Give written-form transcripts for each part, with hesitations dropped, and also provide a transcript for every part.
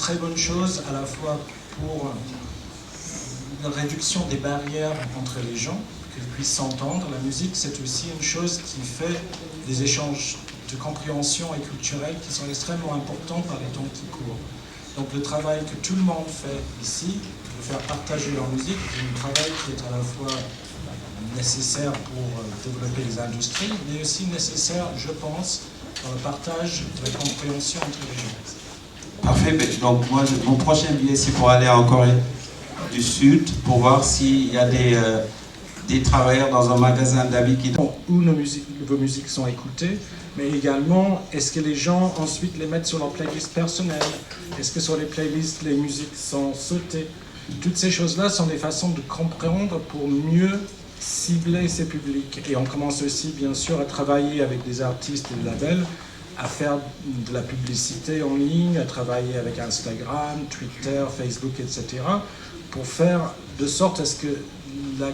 très bonne chose à la fois pour la réduction des barrières entre les gens, qu'ils puissent s'entendre. La musique, c'est aussi une chose qui fait des échanges de compréhension et culturelle qui sont extrêmement importants par les temps qui courent. Donc le travail que tout le monde fait ici, de faire partager leur musique, c'est un travail qui est à la fois nécessaire pour développer les industries, mais aussi nécessaire, je pense, dans le partage de la compréhension entre les gens. Parfait, donc moi, mon prochain billet, c'est pour aller en Corée du Sud, pour voir s'il y a des travailleurs dans un magasin d'habits qui... Où vos musiques sont écoutées, mais également, est-ce que les gens ensuite les mettent sur leur playlist personnelle? Est-ce que sur les playlists, les musiques sont sautées? Toutes ces choses-là sont des façons de comprendre pour mieux cibler ces publics. Et on commence aussi, bien sûr, à travailler avec des artistes et des labels, à faire de la publicité en ligne, à travailler avec Instagram, Twitter, Facebook, etc., pour faire de sorte à ce que la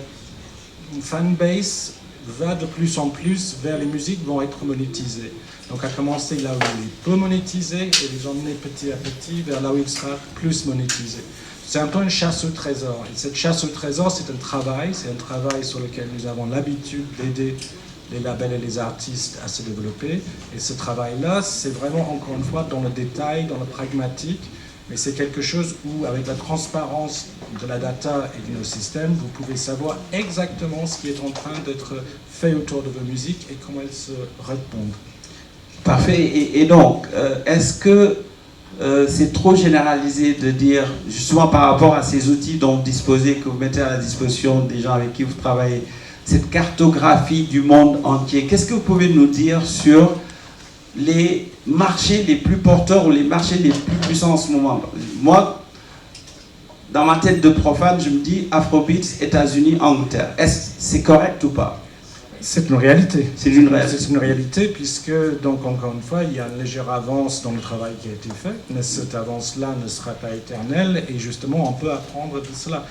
fanbase va de plus en plus vers les musiques vont être monétisées. Donc à commencer là où il est peu monétisé et les emmener petit à petit vers là où il sera plus monétisé. C'est un peu une chasse au trésor. Et cette chasse au trésor, c'est un travail sur lequel nous avons l'habitude d'aider les labels et les artistes à se développer. Et ce travail-là, c'est vraiment, encore une fois, dans le détail, dans le pragmatique, mais c'est quelque chose où, avec la transparence de la data et de nos systèmes, vous pouvez savoir exactement ce qui est en train d'être fait autour de vos musiques et comment elles se répondent. Parfait. Et donc, est-ce que c'est trop généralisé de dire, justement par rapport à ces outils dont vous disposez, que vous mettez à la disposition des gens avec qui vous travaillez, cette cartographie du monde entier, qu'est-ce que vous pouvez nous dire sur les marchés les plus porteurs ou les marchés les plus puissants en ce moment? Moi, dans ma tête de profane, je me dis Afrobeats, États-Unis, Angleterre. Est-ce que c'est correct ou pas? C'est une réalité. C'est une réalité. C'est une réalité puisque, donc encore une fois, il y a une légère avance dans le travail qui a été fait, mais cette avance-là ne sera pas éternelle et justement, on peut apprendre de cela.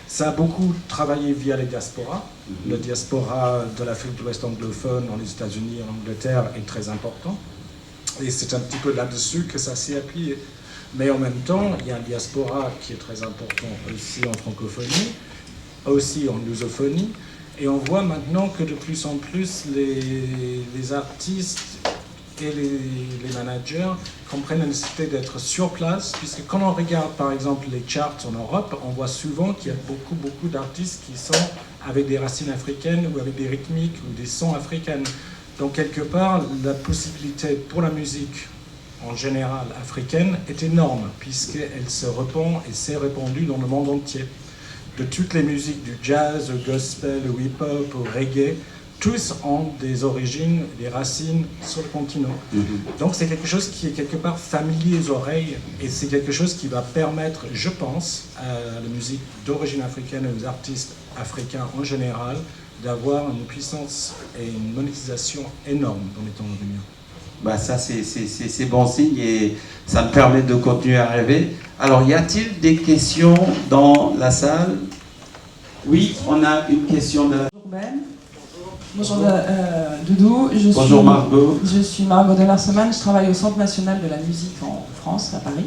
Ça a beaucoup travaillé via les diasporas. Le diaspora de l'Afrique de l'Ouest anglophone dans les États-Unis et en Angleterre est très important. Et c'est un petit peu là-dessus que ça s'est appuyé. Mais en même temps, il y a un diaspora qui est très important aussi en francophonie, aussi en lusophonie. Et on voit maintenant que de plus en plus les artistes et les managers comprennent la nécessité d'être sur place, puisque quand on regarde par exemple les charts en Europe, on voit souvent qu'il y a beaucoup d'artistes qui sont avec des racines africaines ou avec des rythmiques ou des sons africaines. Donc quelque part, la possibilité pour la musique en général africaine est énorme, puisqu'elle se répand et s'est répandue dans le monde entier. De toutes les musiques, du jazz, au gospel, au hip-hop, au reggae, tous ont des origines, des racines sur le continent. Donc c'est quelque chose qui est quelque part familier aux oreilles et c'est quelque chose qui va permettre, je pense, à la musique d'origine africaine et aux artistes africains en général d'avoir une puissance et une monétisation énorme dans les temps à venir. Bah ça c'est bon signe et ça me permet de continuer à rêver. Alors y a-t-il des questions dans la salle? Oui, on a une question de... Bonjour Ben. Bonjour Doudou. Bonjour Margot. Je suis Margot Demerseman, je travaille au Centre national de la musique en France, à Paris.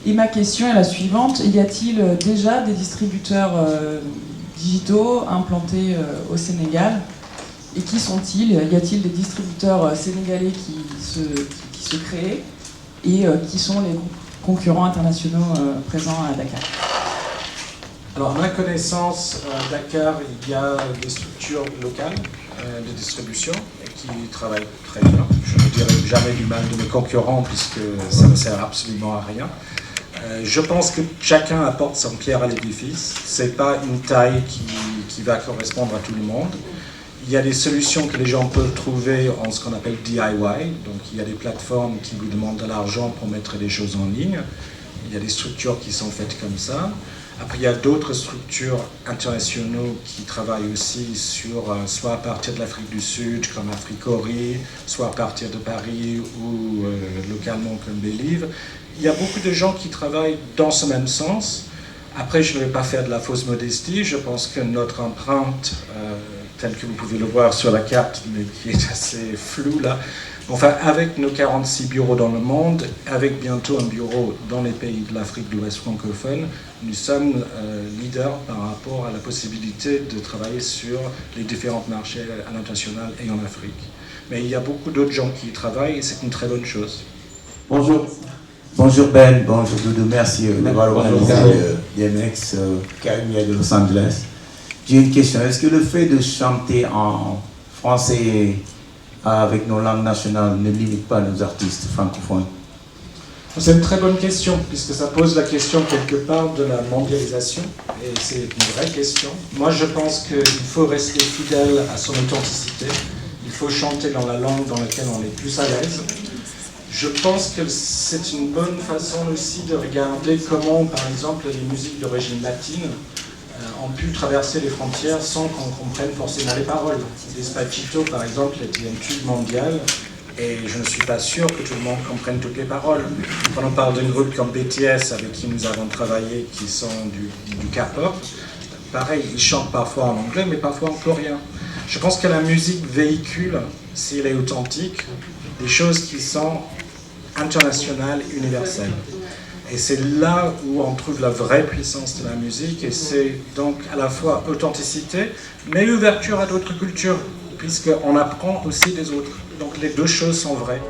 Et ma question est la suivante. Y a-t-il déjà des distributeurs digitaux implantés au Sénégal? Et qui sont-ils? Y a-t-il des distributeurs sénégalais qui se créent? Et qui sont les concurrents internationaux présents à Dakar? Alors, à ma connaissance, à Dakar, il y a des structures locales de distribution qui travaillent très bien. Je ne dirai jamais du mal de mes concurrents puisque ça ne sert absolument à rien. Je pense que chacun apporte son pierre à l'édifice. Ce n'est pas une taille qui va correspondre à tout le monde. Il y a des solutions que les gens peuvent trouver en ce qu'on appelle DIY. Donc, il y a des plateformes qui vous demandent de l'argent pour mettre des choses en ligne. Il y a des structures qui sont faites comme ça. Après, il y a d'autres structures internationales qui travaillent aussi soit à partir de l'Afrique du Sud, comme Africori, soit à partir de Paris ou localement comme Believe. Il y a beaucoup de gens qui travaillent dans ce même sens. Après, je ne vais pas faire de la fausse modestie. Je pense que notre empreinte tel que vous pouvez le voir sur la carte, mais qui est assez flou là. Enfin, avec nos 46 bureaux dans le monde, avec bientôt un bureau dans les pays de l'Afrique de l'Ouest francophone, nous sommes leaders par rapport à la possibilité de travailler sur les différents marchés à l'international et en Afrique. Mais il y a beaucoup d'autres gens qui y travaillent et c'est une très bonne chose. Bonjour. Bonjour Ben, bonjour Doudou, merci d'avoir organisé DMX Academy de Los Angeles. J'ai une question, est-ce que le fait de chanter en français avec nos langues nationales ne limite pas nos artistes francophones? C'est une très bonne question, puisque ça pose la question quelque part de la mondialisation, et c'est une vraie question. Moi je pense qu'il faut rester fidèle à son authenticité, il faut chanter dans la langue dans laquelle on est plus à l'aise. Je pense que c'est une bonne façon aussi de regarder comment, par exemple, les musiques d'origine latine ont pu traverser les frontières sans qu'on comprenne forcément les paroles. Despacito, par exemple, était un tube mondial et je ne suis pas sûr que tout le monde comprenne toutes les paroles. Quand on parle d'un groupe comme BTS, avec qui nous avons travaillé, qui sont du K-pop, pareil, ils chantent parfois en anglais, mais parfois en coréen. Je pense que la musique véhicule, si elle est authentique, des choses qui sont internationales, universelles. Et c'est là où on trouve la vraie puissance de la musique, et c'est donc à la fois authenticité, mais ouverture à d'autres cultures, puisqu'on apprend aussi des autres. Donc les deux choses sont vraies.